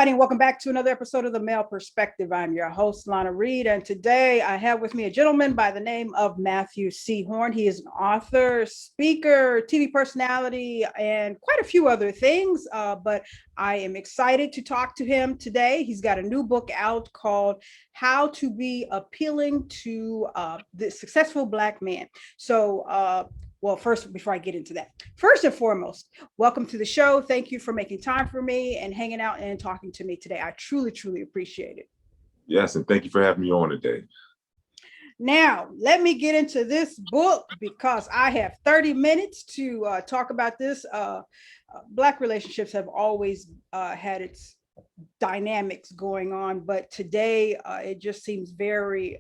everybody, and welcome back to another episode of The Male Perspective. I'm your host, Lana Reid, and today I have with me a gentleman by the name of Matthew C. Horne. He is an author, speaker, TV personality, and quite a few other things, but I am excited to talk to him today. He's got a new book out called How to Be Appealing to the Successful Black Man. Well, first, before I get into that, first and foremost, welcome to the show. Thank you for making time for me and hanging out and talking to me today. I truly, truly appreciate it. Yes, and thank you for having me on today. Now, let me get into this book because I have 30 minutes to talk about this. Black relationships have always had its dynamics going on, but today it just seems very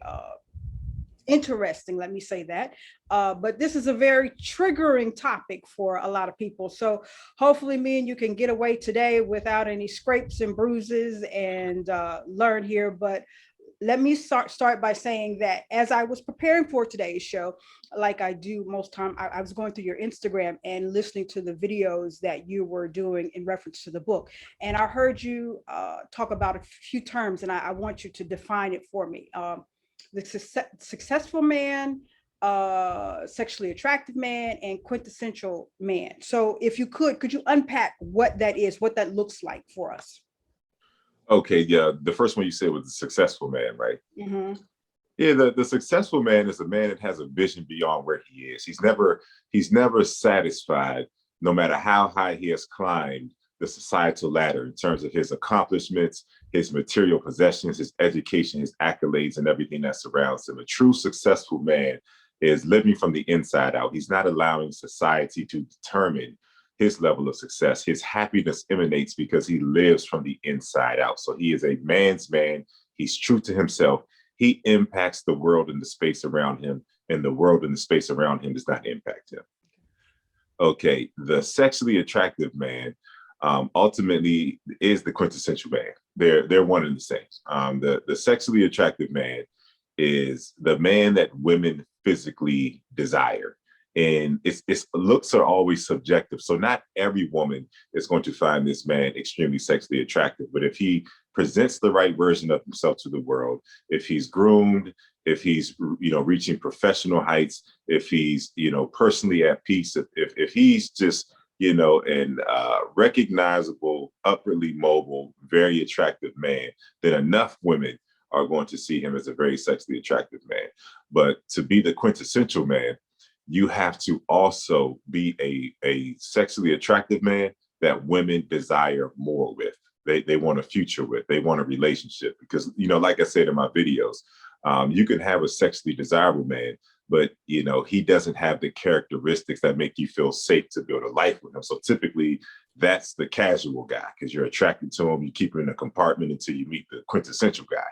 interesting, let me say that. But this is a very triggering topic for a lot of people. So hopefully me and you can get away today without any scrapes and bruises and learn here. But let me start by saying that as I was preparing for today's show, like I do most time, I was going through your Instagram and listening to the videos that you were doing in reference to the book. And I heard you talk about a few terms, and I want you to define it for me. The successful man, sexually attractive man, and quintessential man. So if you could you unpack what that is, what that looks like for us? Okay, yeah. The first one you said was the successful man, right? Mm-hmm. Yeah, the successful man is a man that has a vision beyond where he is. He's never satisfied, no matter how high he has climbed the societal ladder in terms of his accomplishments, his material possessions, his education, his accolades, and everything that surrounds him. A true successful man is living from the inside out. He's not allowing society to determine his level of success. His happiness emanates because he lives from the inside out. So he is a man's man. He's true to himself. He impacts the world and the space around him, and the world and the space around him does not impact him. Okay, the sexually attractive man ultimately is the quintessential man. They're one and the same. The sexually attractive man is the man that women physically desire. And it's looks are always subjective. So not every woman is going to find this man extremely sexually attractive. But if he presents the right version of himself to the world, if he's groomed, if he's reaching professional heights, if he's personally at peace, if he's just and recognizable, upwardly mobile, very attractive man, then enough women are going to see him as a very sexually attractive man. But to be the quintessential man, you have to also be a sexually attractive man that women desire more with. They want a future with. They want a relationship because, like I said in my videos, you can have a sexually desirable man, but he doesn't have the characteristics that make you feel safe to build a life with him. So typically that's the casual guy because you're attracted to him. You keep him in a compartment until you meet the quintessential guy.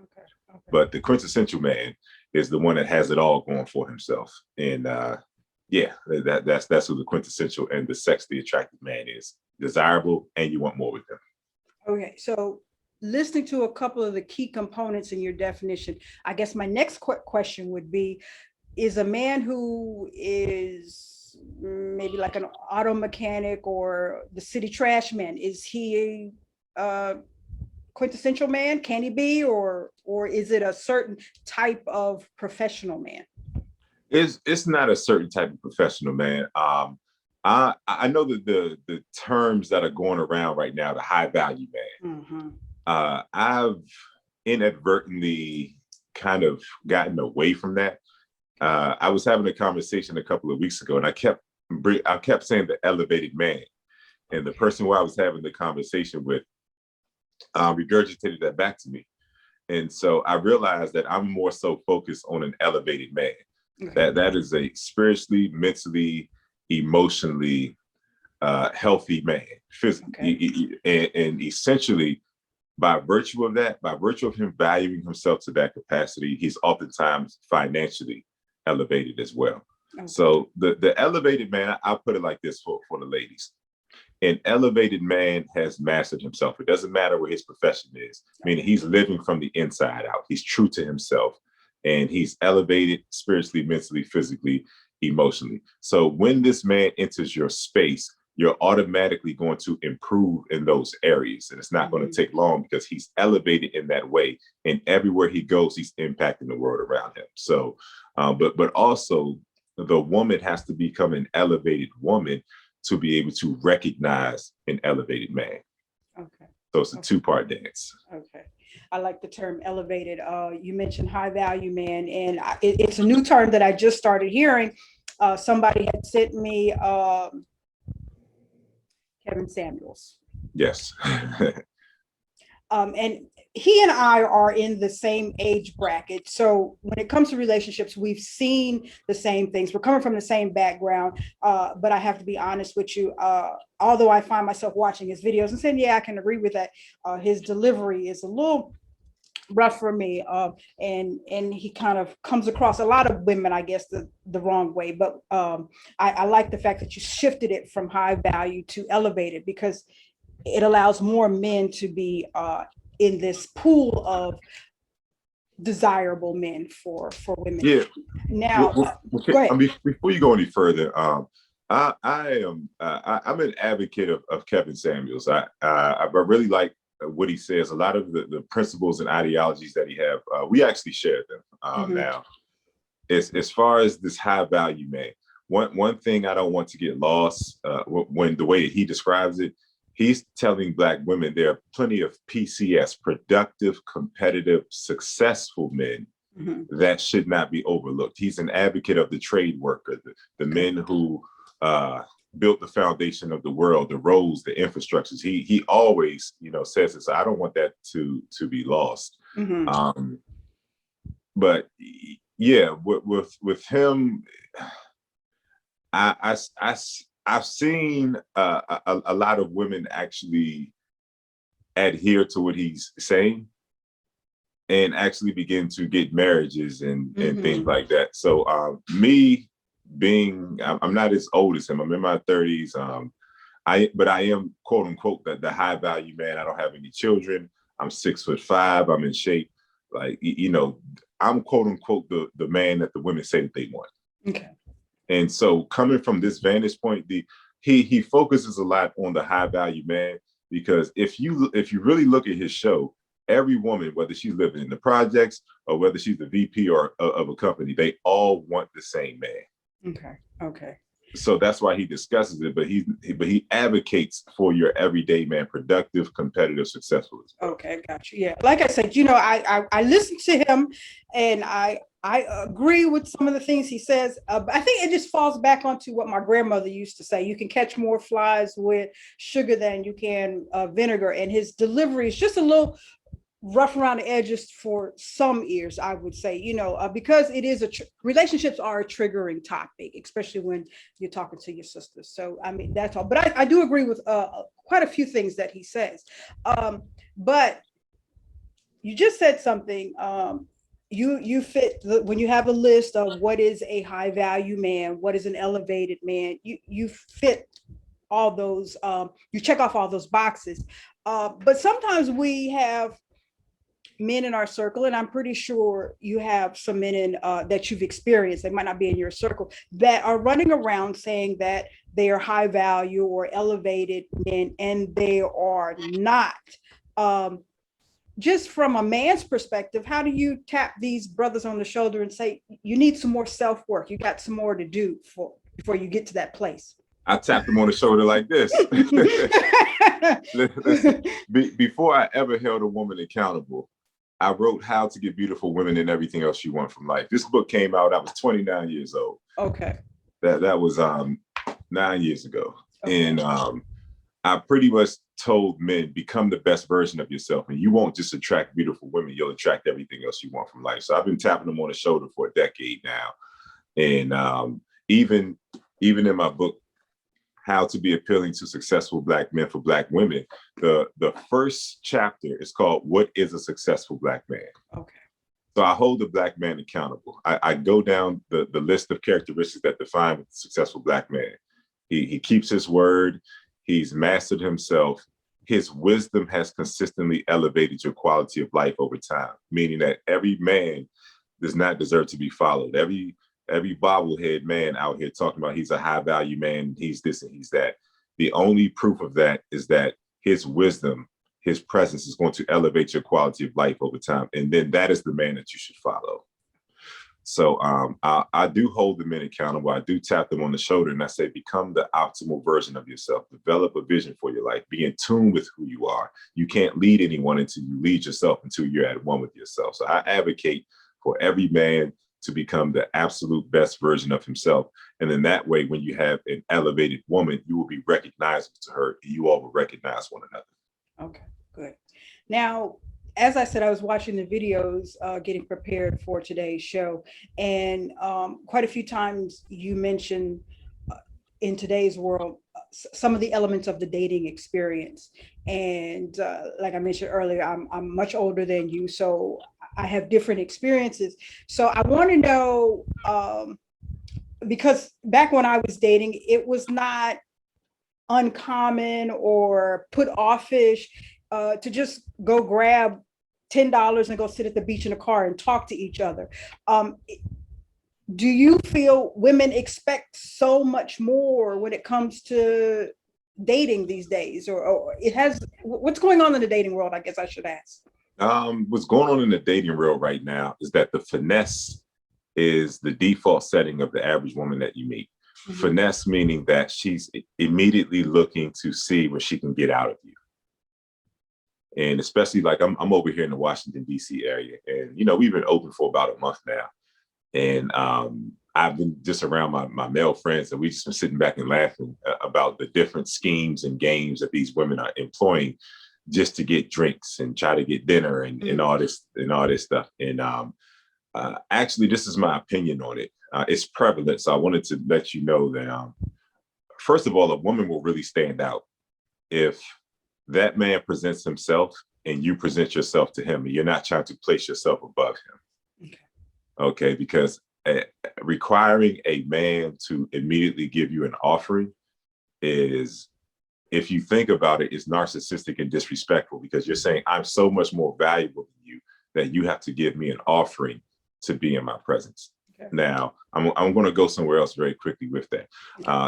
Okay. But the quintessential man is the one that has it all going for himself. And that's who the quintessential and the sexually attractive man is. Desirable, and you want more with him. Okay, so listening to a couple of the key components in your definition, I guess my next question would be, is a man who is maybe like an auto mechanic or the city trash man, is he a quintessential man? Can he be, or is it a certain type of professional man? It's not a certain type of professional man. I know that the terms that are going around right now, the high value man. Mm-hmm. I've inadvertently kind of gotten away from that. I was having a conversation a couple of weeks ago, and I kept saying the elevated man, and the person who I was having the conversation with regurgitated that back to me, and so I realized that I'm more so focused on an elevated man. Okay. That is a spiritually, mentally, emotionally healthy man, physically, okay. and essentially, by virtue of that, by virtue of him valuing himself to that capacity, he's oftentimes financially elevated as well. Okay. So the elevated man, I'll put it like this for the ladies. An elevated man has mastered himself. It doesn't matter what his profession is, meaning he's living from the inside out. He's true to himself, and he's elevated spiritually, mentally, physically, emotionally. So when this man enters your space, you're automatically going to improve in those areas. And it's not going to take long because he's elevated in that way. And everywhere he goes, he's impacting the world around him. So, but also the woman has to become an elevated woman to be able to recognize an elevated man. Okay. So it's a two-part dance. Okay. I like the term elevated. You mentioned high value man, and it's a new term that I just started hearing. Somebody had sent me Kevin Samuels. Yes. And he and I are in the same age bracket. So when it comes to relationships, we've seen the same things. We're coming from the same background. But I have to be honest with you. Although I find myself watching his videos and saying, yeah, I can agree with that. His delivery is a little rough for me, and he kind of comes across a lot of women, I guess, the wrong way. But I like the fact that you shifted it from high value to elevated, because it allows more men to be in this pool of desirable men for women. Yeah. Now, okay. go ahead. Before you go any further, I'm an advocate of Kevin Samuels. I really like what he says. A lot of the principles and ideologies that he have, we actually share them. Now, as far as this high value man, one thing I don't want to get lost when the way he describes it, he's telling Black women there are plenty of PCS, productive, competitive, successful men that should not be overlooked. He's an advocate of the trade worker, the men who built the foundation of the world, the roads, the infrastructures. He always, says this. I don't want that to be lost. But yeah, with him, I've seen a lot of women actually adhere to what he's saying and actually begin to get marriages and things like that. So me being, I'm not as old as him. I'm in my 30s. But I am, quote unquote, the high value man. I don't have any children. I'm 6'5". I'm in shape. Like, I'm quote unquote the man that the women say that they want. Okay. And so coming from this vantage point, he focuses a lot on the high value man, because if you really look at his show, every woman, whether she's living in the projects or whether she's the VP or of a company, they all want the same man. Okay. So that's why he discusses it, but he advocates for your everyday man, productive, competitive, successful. Okay, got you. Yeah, like I said, I listened to him, and I agree with some of the things he says. But I think it just falls back onto what my grandmother used to say: you can catch more flies with sugar than you can vinegar. And his delivery is just a little rough around the edges for some ears, I would say, because it is relationships are a triggering topic, especially when you're talking to your sisters. So, I mean, that's all. But I do agree with quite a few things that he says. But you just said something. You fit when you have a list of what is a high value man, what is an elevated man. You fit all those. You check off all those boxes. But sometimes we have men in our circle, and I'm pretty sure you have some men in that you've experienced, they might not be in your circle, that are running around saying that they are high value or elevated men, and they are not. Just from a man's perspective, how do you tap these brothers on the shoulder and say, you need some more self-work, you got some more to do before you get to that place? I tapped them on the shoulder like this. Listen, before I ever held a woman accountable, I wrote How to Get Beautiful Women and Everything Else You Want from Life. This book came out, I was 29 years old. Okay. That was 9 years ago. Okay. And I pretty much told men, become the best version of yourself, and you won't just attract beautiful women, you'll attract everything else you want from life. So I've been tapping them on the shoulder for a decade now. And even in my book, How to Be Appealing to Successful Black Men for Black Women, the first chapter is called What is a Successful Black Man? Okay. So I hold the Black man accountable. I go down the list of characteristics that define a successful Black man. He keeps his word. He's mastered himself. His wisdom has consistently elevated your quality of life over time, meaning that every man does not deserve to be followed. Every bobblehead man out here talking about he's a high value man, he's this and he's that. The only proof of that is that his wisdom, his presence is going to elevate your quality of life over time. And then that is the man that you should follow. So I do hold the men accountable. I do tap them on the shoulder and I say, become the optimal version of yourself. Develop a vision for your life. Be in tune with who you are. You can't lead anyone until you lead yourself, until you're at one with yourself. So I advocate for every man to become the absolute best version of himself. And then that way, when you have an elevated woman, you will be recognizable to her and you all will recognize one another. Okay, good. Now, as I said, I was watching the videos, getting prepared for today's show, and quite a few times you mentioned in today's world some of the elements of the dating experience. And like I mentioned earlier, I'm much older than you, so I have different experiences. So I want to know, because back when I was dating, it was not uncommon or put offish to just go grab $10 and go sit at the beach in a car and talk to each other. Do you feel women expect so much more when it comes to dating these days, or it has, what's going on in the dating world? I guess I should ask. What's going on in the dating world right now is that the finesse is the default setting of the average woman that you meet. Mm-hmm. Finesse meaning that she's immediately looking to see what she can get out of you. And especially like I'm over here in the Washington, D.C. area. And, you know, we've been open for about a month now. And I've been just around my male friends and we've just been sitting back and laughing about the different schemes and games that these women are employing just to get drinks and try to get dinner and all this stuff. And actually, this is my opinion on it. It's prevalent. So I wanted to let you know that, first of all, a woman will really stand out if that man presents himself and you present yourself to him and you're not trying to place yourself above him. Okay, because requiring a man to immediately give you an offering is, if you think about it, is narcissistic and disrespectful, because you're saying I'm so much more valuable than you that you have to give me an offering to be in my presence. Okay. Now, I'm going to go somewhere else very quickly with that.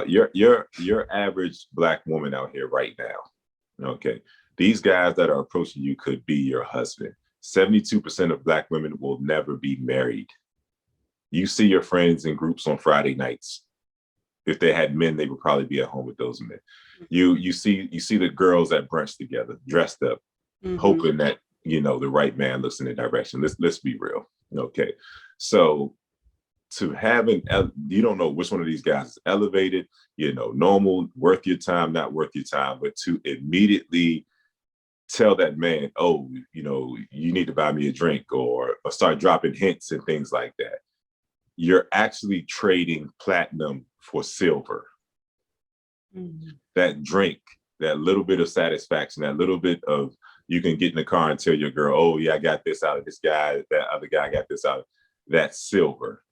Your average Black woman out here right now, okay, these guys that are approaching you could be your husband. 72% of Black women will never be married. You see your friends in groups on Friday nights. If they had men, they would probably be at home with those men. You see the girls at brunch together, dressed up, hoping that, you know, the right man looks in the direction. Let's be real. Okay. So to have you don't know which one of these guys is elevated, you know, normal, worth your time, not worth your time, but to immediately tell that man, oh, you know, you need to buy me a drink, or start dropping hints and things like that. You're actually trading platinum for silver. That drink, that little bit of satisfaction, that little bit of, you can get in the car and tell your girl, oh yeah, I got this out of this guy, that other guy got this out of, that's silver.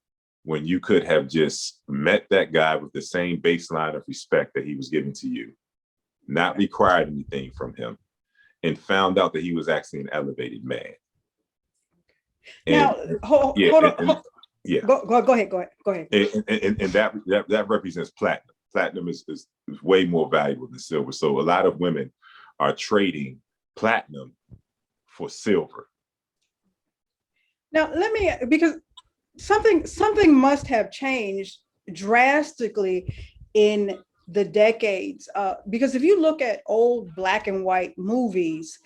When you could have just met that guy with the same baseline of respect that he was giving to you, not required anything from him, and found out that he was actually an elevated man. Now, hold on. Yeah. Go ahead. And that represents platinum. Platinum is way more valuable than silver. So a lot of women are trading platinum for silver. Now, because something must have changed drastically in the decades. Because if you look at old black and white movies,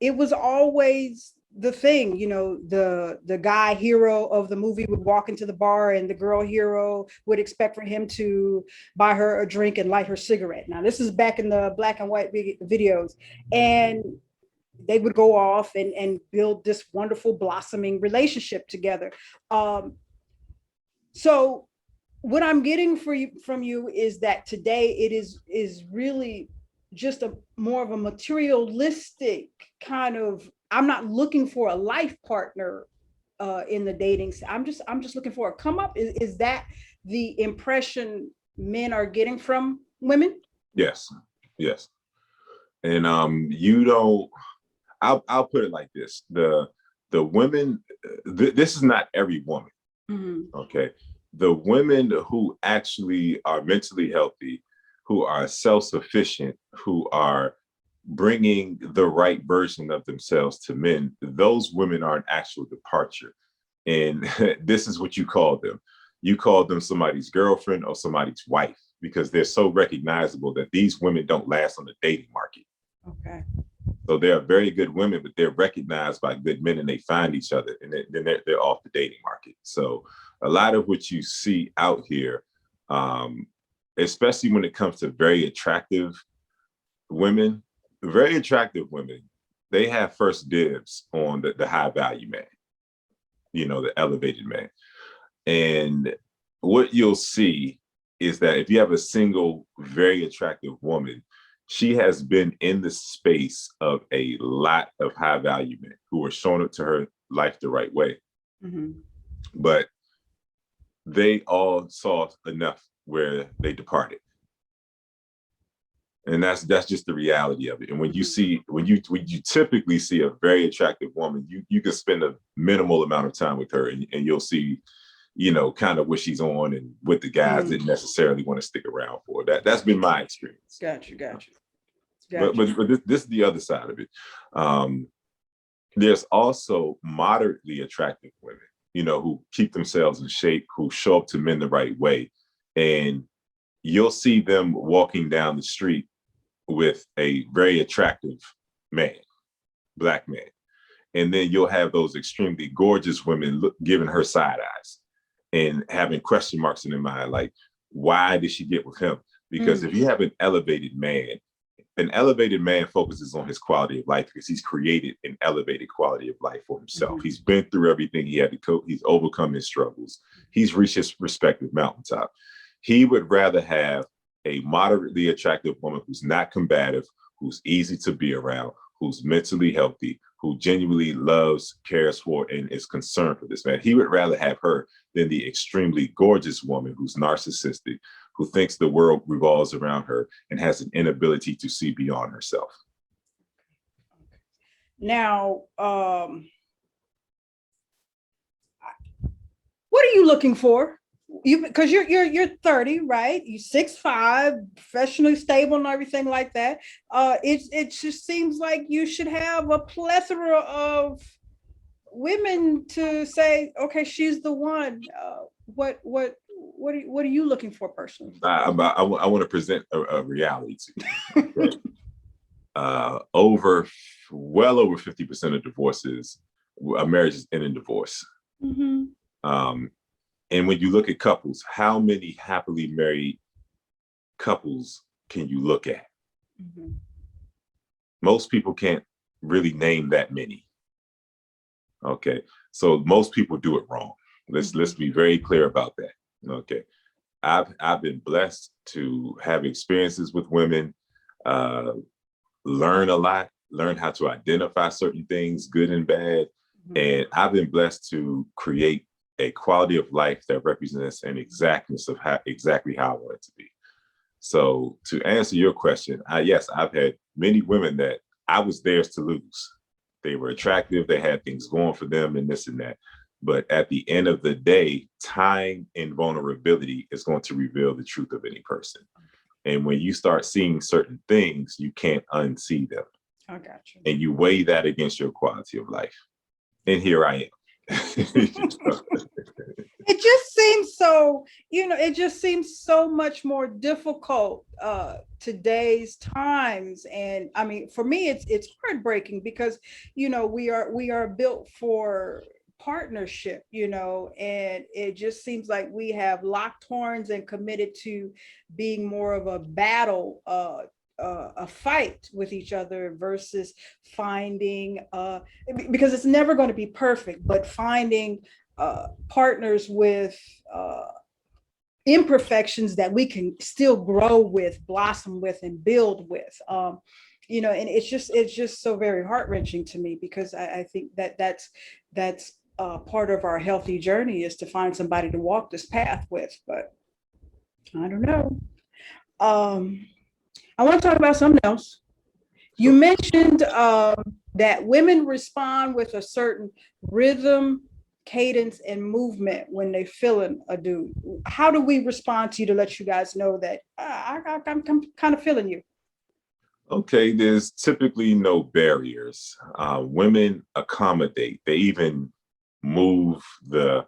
it was always the thing, you know, the guy hero of the movie would walk into the bar and the girl hero would expect for him to buy her a drink and light her cigarette. Now, this is back in the black and white videos, and they would go off and build this wonderful blossoming relationship together. So what I'm getting from you is that today it is really just more of a materialistic kind of, I'm not looking for a life partner in the dating. I'm just looking for a come up. Is that the impression men are getting from women? Yes. And I'll put it like this: the women, this is not every woman. Okay, the women who actually are mentally healthy, who are self-sufficient, who are bringing the right version of themselves to men, those women are an actual departure. And this is what you call them. You call them somebody's girlfriend or somebody's wife because they're so recognizable that these women don't last on the dating market. Okay. So they are very good women, but they're recognized by good men and they find each other and then they're off the dating market. So a lot of what you see out here, especially when it comes to very attractive women, they have first dibs on the high value man, the elevated man. And what you'll see is that if you have a single, very attractive woman, she has been in the space of a lot of high value men who are showing up to her life the right way. Mm-hmm. But they all saw enough where they departed. And that's just the reality of it. And when you typically see a very attractive woman, you can spend a minimal amount of time with her and you'll see, kind of what she's on and what the guys didn't necessarily want to stick around for. That's been my experience. Gotcha. But this is the other side of it. There's also moderately attractive women, who keep themselves in shape, who show up to men the right way. And you'll see them walking down the street with a very attractive man, Black man. And then you'll have those extremely gorgeous women giving her side eyes and having question marks in their mind, like, why did she get with him? Because if you have an elevated man focuses on his quality of life because he's created an elevated quality of life for himself. Mm-hmm. He's been through everything he had to cope. He's overcome his struggles. He's reached his respective mountaintop. He would rather have a moderately attractive woman who's not combative, who's easy to be around, who's mentally healthy, who genuinely loves, cares for, and is concerned for this man. He would rather have her than the extremely gorgeous woman who's narcissistic, who thinks the world revolves around her and has an inability to see beyond herself. Now, what are you looking for? Because you're 30, right? You're 6'5", professionally stable and everything like that. It just seems like you should have a plethora of women to say, okay, she's the one. What are you looking for personally? I want to present a reality to you. Okay? Well over 50% of divorces, marriages end in divorce. Mm-hmm. And when you look at couples, how many happily married couples can you look at? Mm-hmm. Most people can't really name that many. Okay, so most people do it wrong. Let's be very clear about that. Okay, I've been blessed to have experiences with women, learn a lot, learn how to identify certain things, good and bad, and I've been blessed to create a quality of life that represents an exactness of exactly how I want it to be. So to answer your question, yes, I've had many women that I was theirs to lose. They were attractive, they had things going for them and this and that. But at the end of the day, time and vulnerability is going to reveal the truth of any person. And when you start seeing certain things, you can't unsee them. I got you. And you weigh that against your quality of life. And here I am. It just seems so, it just seems so much more difficult today's times. And I mean, for me, it's heartbreaking because, we are built for partnership, and it just seems like we have locked horns and committed to being more of a battle, a fight with each other versus finding, because it's never going to be perfect, but finding partners with imperfections that we can still grow with, blossom with, and build with. And it's just so very heart-wrenching to me because I think that's part of our healthy journey is to find somebody to walk this path with. But I don't know. I want to talk about something else. You mentioned that women respond with a certain rhythm cadence and movement when they feeling a dude? How do we respond to you to let you guys know that I'm kind of feeling you? Okay, there's typically no barriers. Women accommodate. They even move the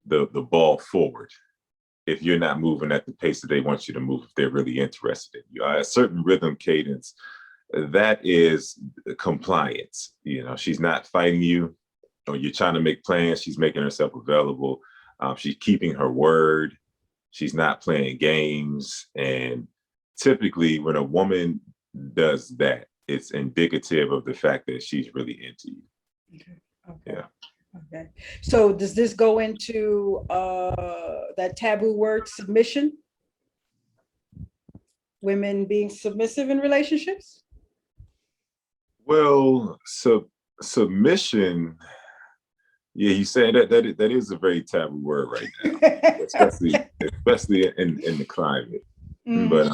ball forward if you're not moving at the pace that they want you to move, if they're really interested in you. A certain rhythm cadence, that is compliance. You know, she's not fighting you, or you're trying to make plans, she's making herself available. She's keeping her word. She's not playing games. And typically, when a woman does that, it's indicative of the fact that she's really into you. Okay. Yeah. Okay. So does this go into that taboo word, submission? Women being submissive in relationships? Well, submission. Yeah, you say that is a very taboo word right now, especially in the climate. Mhm. But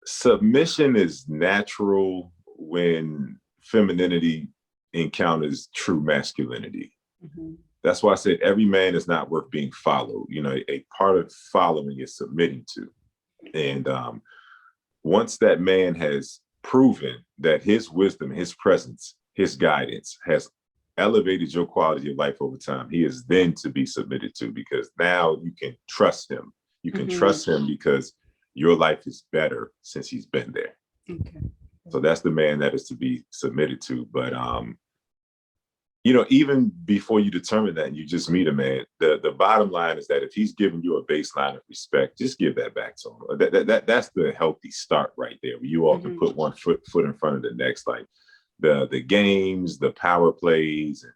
submission is natural when femininity encounters true masculinity. Mhm. That's why I said every man is not worth being followed. You know, a part of following is submitting to. And once that man has proven that his wisdom, his presence, his guidance has elevated your quality of life over time, he is then to be submitted to, because now you can trust him. You can Mhm. trust him because your life is better since he's been there. Okay. So that's the man that is to be submitted to. But you know, even before you determine that and you just meet a man, the bottom line is that if he's giving you a baseline of respect, just give that back to him. That's the healthy start right there, where you all can Mhm. put one foot in front of the next, like the games, the power plays, and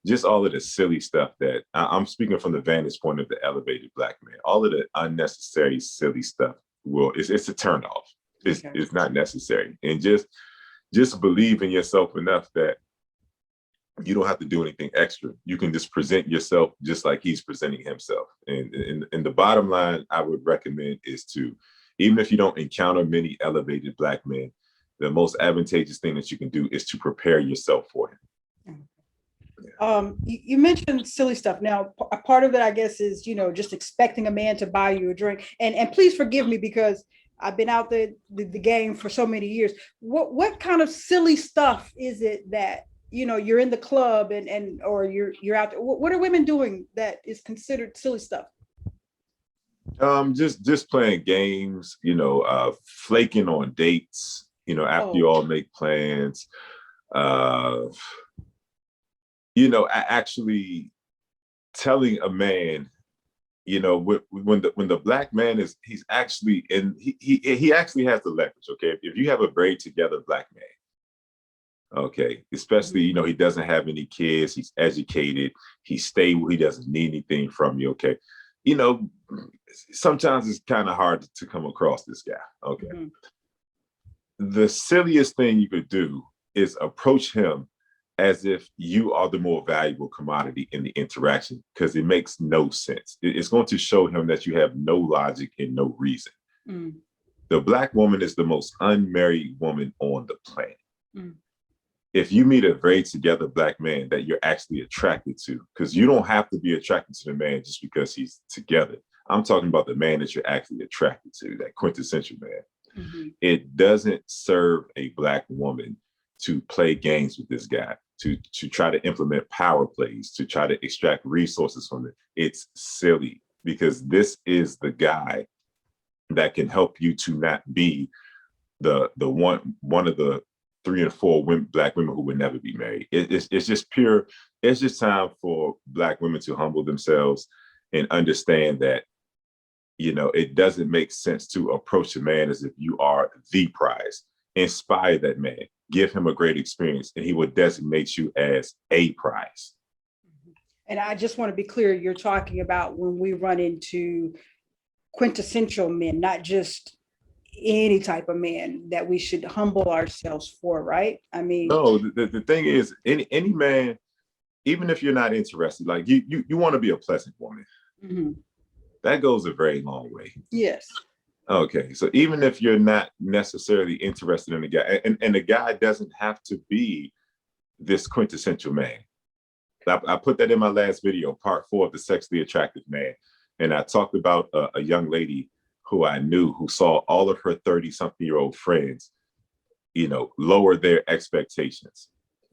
just all of the silly stuff that I'm speaking from the vantage point of the elevated Black man. All of the unnecessary, silly stuff it's a turn off. Okay. It's not necessary, and just believe in yourself enough that you don't have to do anything extra. You can just present yourself just like he's presenting himself. And the bottom line I would recommend is to, even if you don't encounter many elevated Black men, the most advantageous thing that you can do is to prepare yourself for him. You mentioned silly stuff. Now, a part of it, I guess, is, you know, just expecting a man to buy you a drink. And please forgive me, because I've been out the game for so many years. What kind of silly stuff is it that, you know, you're in the club and or you're out there? What are women doing that is considered silly stuff? Just playing games, you know, flaking on dates, you know, after you Oh, all make plans. Uh, you know, actually telling a man, you know, when the Black man is, he's actually in, he actually has the leverage. Okay, if you have a braid together Black man, okay, especially, you know, he doesn't have any kids, he's educated, he's stable, he doesn't need anything from you. Okay, you know, sometimes it's kind of hard to come across this guy. Okay, mhm. the silliest thing you could do is approach him as if you are the more valuable commodity in the interaction, because it makes no sense. It's going to show him that you have no logic and no reason. Mm, The Black woman is the most unmarried woman on the planet. mm, If you meet a very together Black man that you're actually attracted to, because you don't have to be attracted to the man just because he's together. I'm talking about the man that you're actually attracted to, that quintessential man. mhm. It doesn't serve a Black woman to play games with this guy, to try to implement power plays, to try to extract resources from it. It's silly, because this is the guy that can help you to not be the one of the 3 or 4 Black women who would never be married. It's just pure. It's just time for Black women to humble themselves and understand that, you know, it doesn't make sense to approach a man as if you are the prize. Inspire that man, give him a great experience, and he will designate you as a prize. And I just want to be clear, you're talking about when we run into quintessential men, not just any type of man that we should humble ourselves for, right? I mean, No, the thing is, any man, even if you're not interested, like you want to be a pleasant woman, mhm. that goes a very long way. Yes. Okay, so even if you're not necessarily interested in the guy, and the guy doesn't have to be this quintessential man. I put that in my last video, part 4 of the Sexually Attractive Man. And I talked about a young lady who I knew who saw all of her 30-something-year-old friends, lower their expectations.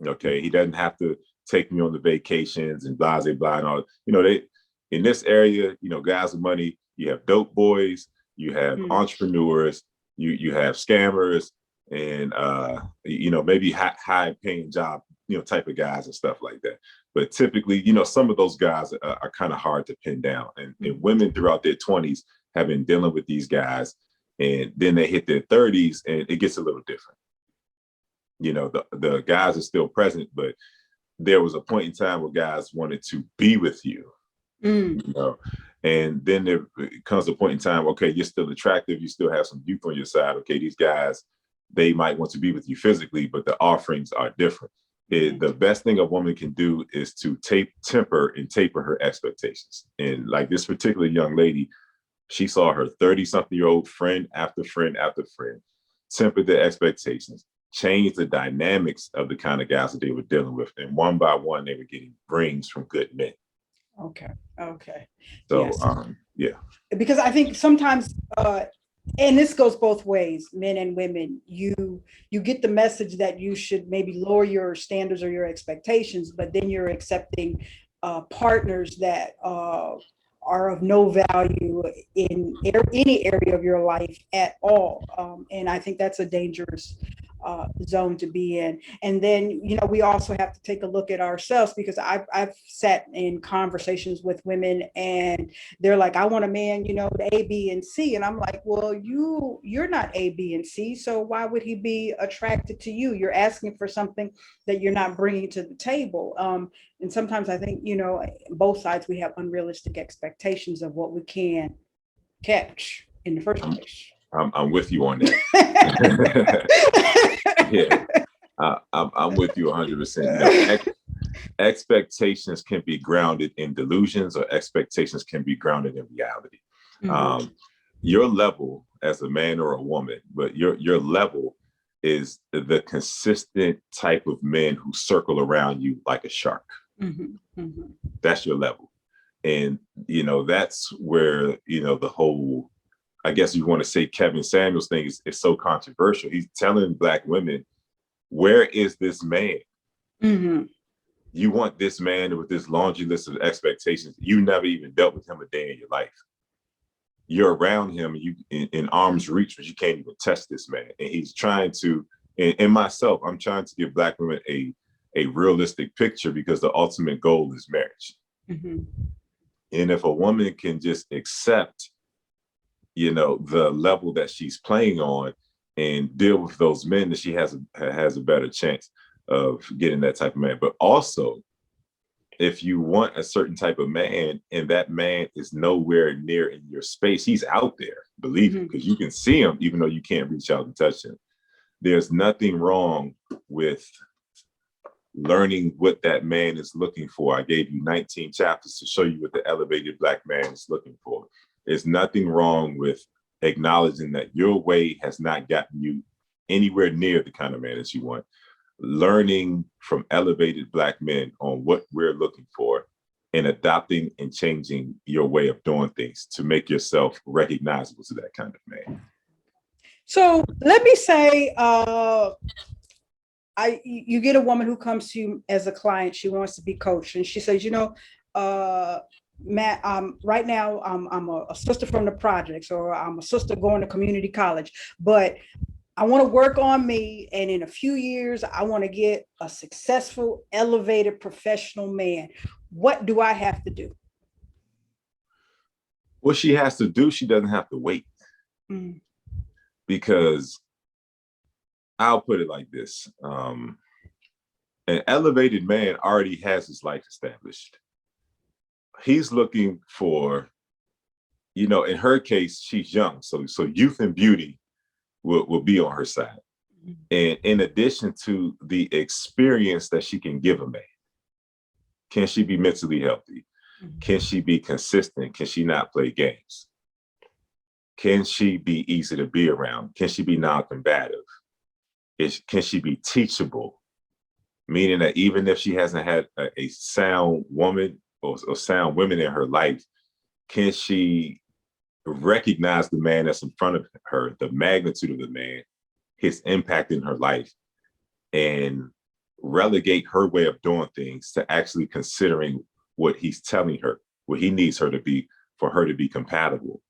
Okay. He doesn't have to take me on the vacations and blah, blah, blah, and all. They in this area, guys with money, you have dope boys, you have entrepreneurs, you have scammers, and maybe high paying job, type of guys and stuff like that. But typically, some of those guys are kind of hard to pin down. And women throughout their 20s have been dealing with these guys, and then they hit their 30s and it gets a little different. The guys are still present, but there was a point in time where guys wanted to be with you. And then there comes a point in time, okay, you're still attractive, you still have some youth on your side. Okay, these guys, they might want to be with you physically, but the offerings are different. The best thing a woman can do is to taper her expectations. And like this particular young lady, she saw her 30-something-year-old friend after friend after friend temper their expectations, change the dynamics of the kind of guys that they were dealing with. And one by one, they were getting rings from good men. Okay. So, yes. Yeah. Because I think sometimes, and this goes both ways, men and women, you get the message that you should maybe lower your standards or your expectations, but then you're accepting partners that are of no value in any area of your life at all. And I think that's a dangerous zone to be in. And then, we also have to take a look at ourselves, because I've sat in conversations with women and they're like, I want a man, A, B, and C. And I'm like, well, you're not A, B, and C. So why would he be attracted to you? You're asking for something that you're not bringing to the table. And sometimes I think, both sides, we have unrealistic expectations of what we can catch in the first place. I'm with you on that. Yeah, I'm with you 100%. Expectations can be grounded in delusions, or expectations can be grounded in reality. Your level as a man or a woman, but your level is the consistent type of men who circle around you like a shark. That's your level. And, that's where, the whole, I guess you want to say Kevin Samuels thing is so controversial. He's telling Black women, where is this man? You want this man with this laundry list of expectations. You never even dealt with him a day in your life. You're around him, you in arm's reach, but you can't even touch this man. And he's trying to, and myself, I'm trying to give Black women a realistic picture, because the ultimate goal is marriage. And if a woman can just accept, the level that she's playing on and deal with those men, that she has a better chance of getting that type of man. But also, if you want a certain type of man and that man is nowhere near in your space, he's out there, believe it, because you can see him even though you can't reach out and touch him. There's nothing wrong with learning what that man is looking for. I gave you 19 chapters to show you what the elevated Black man is looking for. There's nothing wrong with acknowledging that your way has not gotten you anywhere near the kind of man that you want. Learning from elevated Black men on what we're looking for, and adopting and changing your way of doing things to make yourself recognizable to that kind of man. So let me say, you get a woman who comes to you as a client. She wants to be coached, and she says, Matt, right now I'm a sister from the projects, or I'm a sister going to community college, but I want to work on me, and in a few years I want to get a successful, elevated, professional man. What do I have to do? What she has to do, she doesn't have to wait. Because I'll put it like this. An elevated man already has his life established. He's looking for, in her case, she's young. So youth and beauty will be on her side. And in addition to the experience that she can give a man, can she be mentally healthy? Can she be consistent? Can she not play games? Can she be easy to be around? Can she be non-combative? Can she be teachable? meaning that even if she hasn't had a sound woman or sound women in her life, can she recognize the man that's in front of her, the magnitude of the man, his impact in her life, and relegate her way of doing things to actually considering what he's telling her, what he needs her to be for her to be compatible.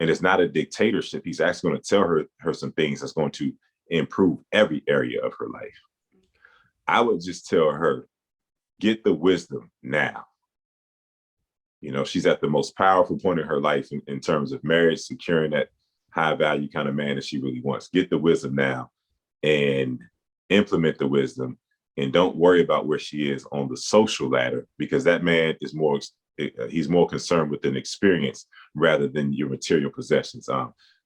And it's not a dictatorship. He's actually going to tell her some things that's going to improve every area of her life. I would just tell her, get the wisdom now. You know, she's at the most powerful point in her life in terms of marriage, securing that high value kind of man that she really wants. Get the wisdom now and implement the wisdom, and don't worry about where she is on the social ladder, because that man is he's more concerned with an experience rather than your material possessions.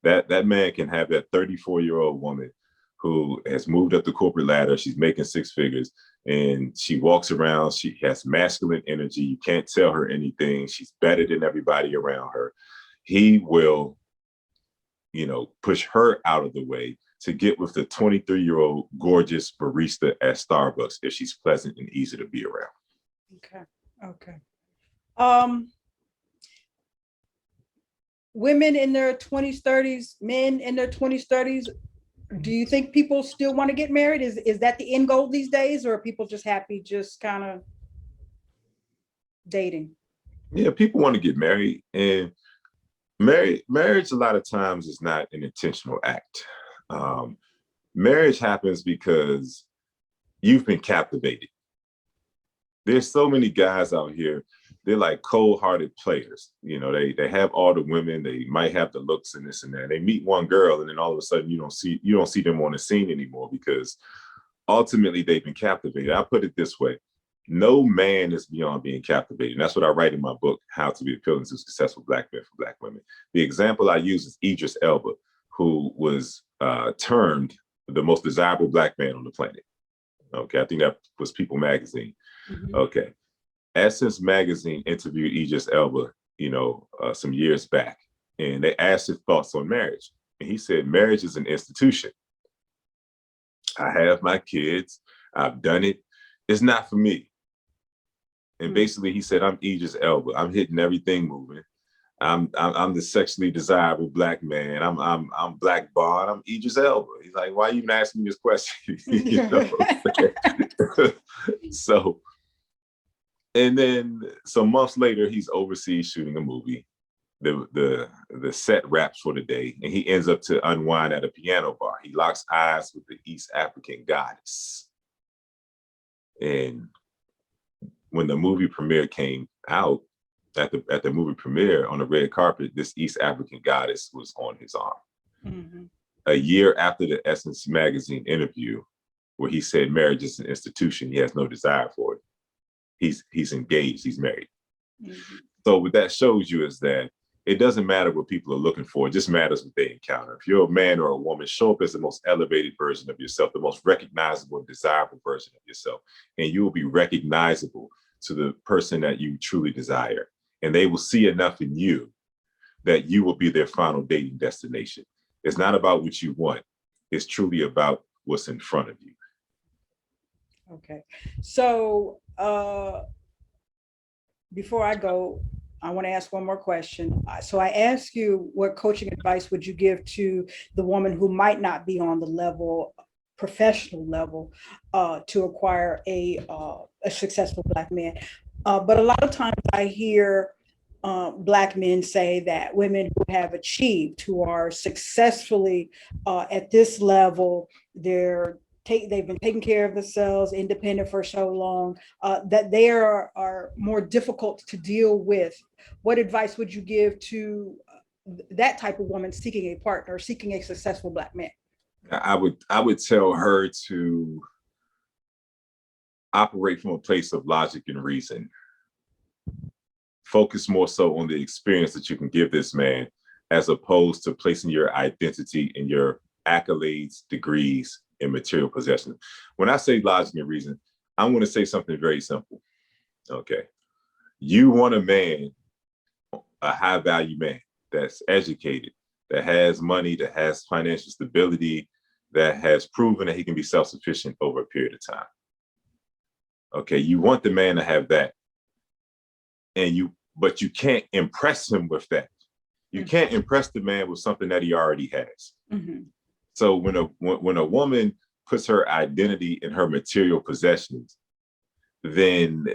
That man can have that 34-year-old woman who has moved up the corporate ladder. She's making six figures and she walks around. She has masculine energy. You can't tell her anything. She's better than everybody around her. He will, push her out of the way to get with the 23-year-old gorgeous barista at Starbucks if she's pleasant and easy to be around. Okay. Women in their 20s, 30s, men in their 20s, 30s, do you think people still want to get married? Is that the end goal these days, or are people just happy just kind of dating? Yeah, people want to get married, and marriage a lot of times is not an intentional act. Marriage happens because you've been captivated. There's so many guys out here, they're like cold-hearted players. They have all the women, they might have the looks and this and that. They meet one girl, and then all of a sudden you don't see them on the scene anymore, because ultimately they've been captivated. I put it this way: no man is beyond being captivated. And that's what I write in my book, How to Be Appealing to Successful Black Men for Black Women. The example I use is Idris Elba, who was termed the most desirable Black man on the planet. Okay, I think that was People magazine. Mm-hmm. Okay. Essence magazine interviewed Idris Elba, some years back, and they asked his thoughts on marriage. And he said, marriage is an institution. I have my kids. I've done it. It's not for me. And basically he said, I'm Idris Elba. I'm hitting everything moving. I'm the sexually desirable Black man. I'm Black Bond. I'm Idris Elba. He's like, why are you even asking me this question? So, and then some months later, he's overseas shooting a movie. The set wraps for the day, and he ends up to unwind at a piano bar. He locks eyes with the East African goddess. And when the movie premiere came out, at the movie premiere on the red carpet, this East African goddess was on his arm. Mm-hmm. A year after the Essence magazine interview, where he said marriage is an institution, he has no desire for it. He's engaged, he's married. Mm-hmm. So what that shows you is that it doesn't matter what people are looking for, it just matters what they encounter. If you're a man or a woman, show up as the most elevated version of yourself, the most recognizable and desirable version of yourself, and you will be recognizable to the person that you truly desire. And they will see enough in you that you will be their final dating destination. It's not about what you want. It's truly about what's in front of you. Okay. So before I go, I want to ask one more question. So I asked you, what coaching advice would you give to the woman who might not be on the professional level, to acquire a successful Black man? But a lot of times I hear Black men say that women who have achieved, who are successfully at this level, they've been taking care of themselves, independent for so long, that they are more difficult to deal with. What advice would you give to that type of woman seeking a partner, seeking a successful Black man? I would tell her to operate from a place of logic and reason. Focus more so on the experience that you can give this man, as opposed to placing your identity in your accolades, degrees, and material possessions. When I say logic and reason, I'm going to say something very simple. Okay. You want a man, a high value man that's educated, that has money, that has financial stability, that has proven that he can be self-sufficient over a period of time. Okay, you want the man to have that, but you can't impress him with that. You can't impress the man with something that he already has. Mm-hmm. So when a woman puts her identity in her material possessions, then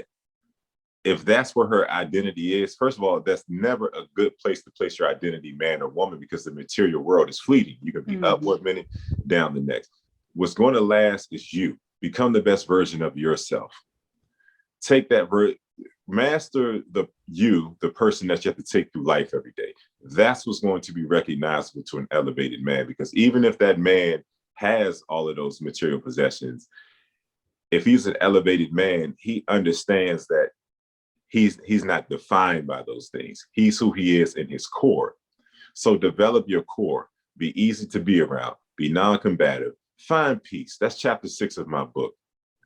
if that's where her identity is, first of all, that's never a good place to place your identity, man or woman, because the material world is fleeting. You can be up 1 minute, down the next. What's going to last is you. Become the best version of yourself. Take that master the person that you have to take through life every day. That's what's going to be recognizable to an elevated man, because even if that man has all of those material possessions, if he's an elevated man, he understands that he's not defined by those things. He's who he is in his core. So develop your core, be easy to be around, be non-combative, find peace. That's chapter 6 of my book.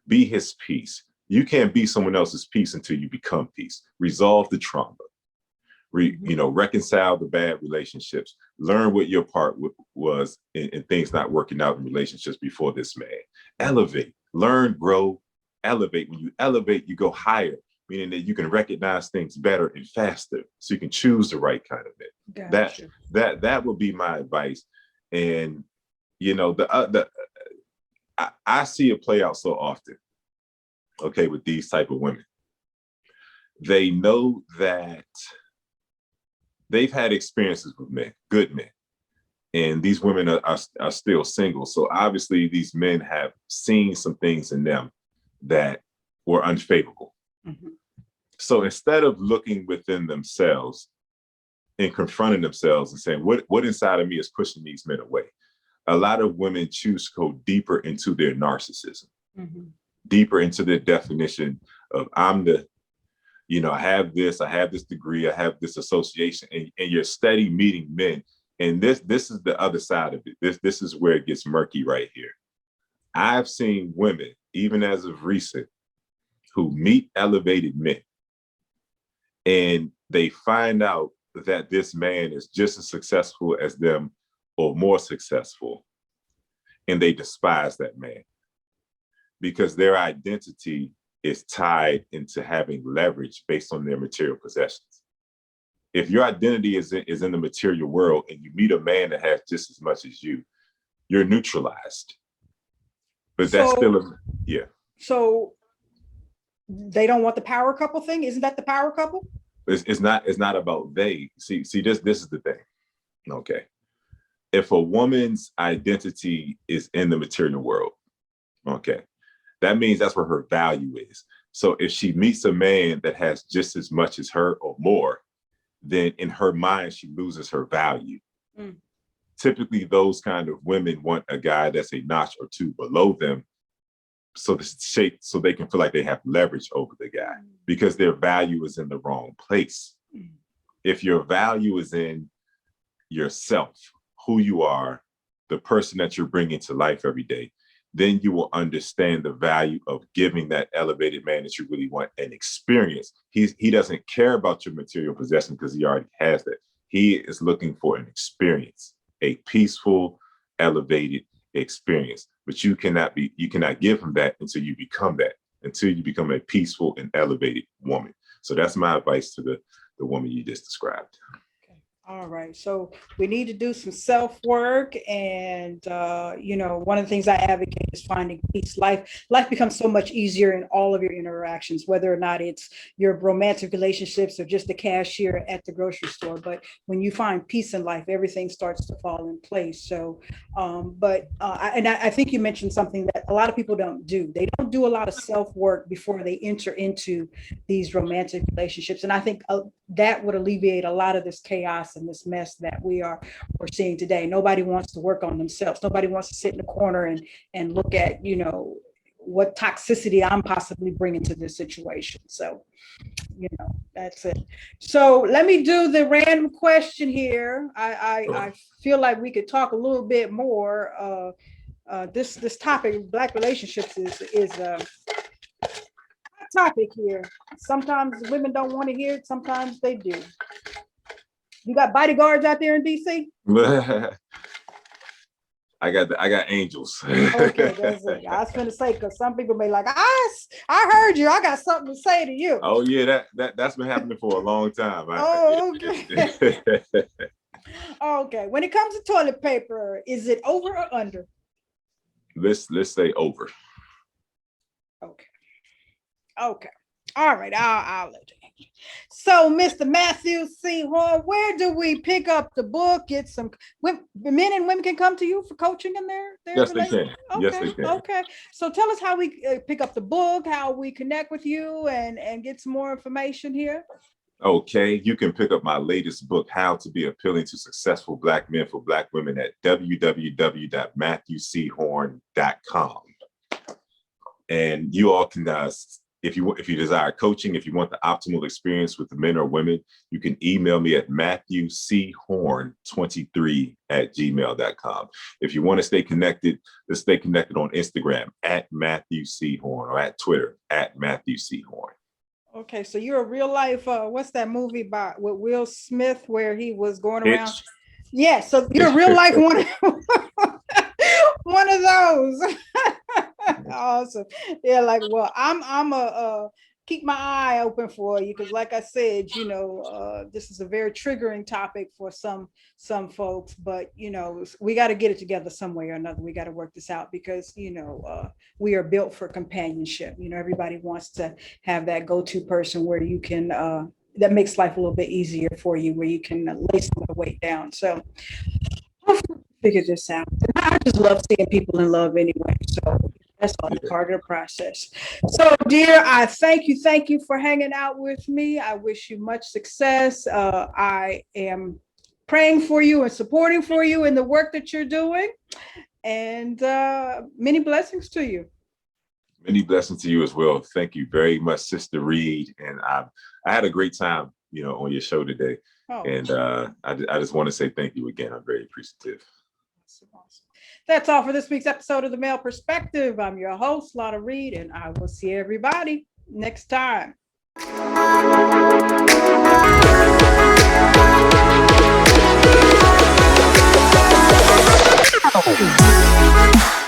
Be his peace. You can't be someone else's peace until you become peace. Resolve the trauma. Reconcile the bad relationships. Learn what your part was in things not working out in relationships before this man. Elevate, learn, grow, elevate. When you elevate, you go higher, meaning that you can recognize things better and faster, so you can choose the right kind of man. Gotcha. That would be my advice. And I see it play out so often. Okay, with these type of women, they know that they've had experiences with men, good men, and these women are still single. So obviously these men have seen some things in them that were unfavorable. Mm-hmm. So instead of looking within themselves and confronting themselves and saying, what inside of me is pushing these men away? A lot of women choose to go deeper into their narcissism, deeper into their definition of I have this degree, I have this association, and you're steady meeting men. And this is the other side of it. This is where it gets murky right here. I've seen women, even as of recent, who meet elevated men, and they find out that this man is just as successful as them or more successful, and they despise that man because their identity is tied into having leverage based on their material possessions. If your identity is in the material world and you meet a man that has just as much as you, you're neutralized. But that's still yeah. So they don't want the power couple thing? Isn't that the power couple? It's not about they. See, this is the thing. Okay. If a woman's identity is in the material world, okay, that means that's where her value is. So if she meets a man that has just as much as her or more, then in her mind, she loses her value. Typically, those kind of women want a guy that's a notch or two below them, so they can feel like they have leverage over the guy because their value is in the wrong place. If your value is in yourself, who you are, the person that you're bringing to life every day, then you will understand the value of giving that elevated man that you really want an experience. He doesn't care about your material possession because he already has that. He is looking for an experience, a peaceful, elevated experience. But you cannot give him that until you become that, until you become a peaceful and elevated woman. So that's my advice to the woman you just described. All right. So we need to do some self-work. And, one of the things I advocate is finding peace. Life becomes so much easier in all of your interactions, whether or not it's your romantic relationships or just the cashier at the grocery store. But when you find peace in life, everything starts to fall in place. So, I think you mentioned something that a lot of people don't do. They don't do a lot of self-work before they enter into these romantic relationships. And I think that would alleviate a lot of this chaos and this mess that we're seeing today. Nobody wants to work on themselves. Nobody wants to sit in the corner and look at, what toxicity I'm possibly bringing to this situation. So, that's it. So let me do the random question here. I feel like we could talk a little bit more. This topic, Black relationships, is a topic here. Sometimes women don't want to hear it. Sometimes they do. You got bodyguards out there in DC? I got angels. Okay, that's it. I was going to say, because some people may like, I heard you. I got something to say to you. Oh yeah, that's been happening for a long time. Oh, okay. Okay. When it comes to toilet paper, is it over or under? let's say over. Okay. Okay. All right. I'll let you. So, Mr. Matthew C. Horne, where do we pick up the book? Get some men and women can come to you for coaching in their Yes, they can. Okay. Yes, they can. Okay. So tell us how we pick up the book, how we connect with you, and get some more information here. Okay, you can pick up my latest book, How to Be Appealing to Successful Black Men for Black Women, at www.matthewchorne.com. And you all can, if you desire coaching, if you want the optimal experience with the men or women, you can email me at matthewchorne23@gmail.com. If you want to stay connected, let's stay connected on Instagram at Matthew C. Horne, or at Twitter at Matthew C. Horne. Okay, so you're a real life, what's that movie with Will Smith where he was going around? Yeah, so you're a real life one, one of those. Awesome. Yeah, like, well, I'm a keep my eye open for you, because like I said, this is a very triggering topic for some folks, but we got to get it together some way or another. We got to work this out, because we are built for companionship. Everybody wants to have that go-to person where you can that makes life a little bit easier for you, where you can lay some of the weight down. So hopefully figure this out. I just love seeing people in love anyway, so that's all part of the process. So, dear, I thank you for hanging out with me. I wish you much success. I am praying for you and supporting for you in the work that you're doing, and many blessings to you. Many blessings to you as well. Thank you very much, Sister Reid. And I had a great time, on your show today. Oh. And I just want to say thank you again. I'm very appreciative. Awesome. That's all for this week's episode of The Male Perspective. I'm your host, Lana Reid, and I will see everybody next time. Oh.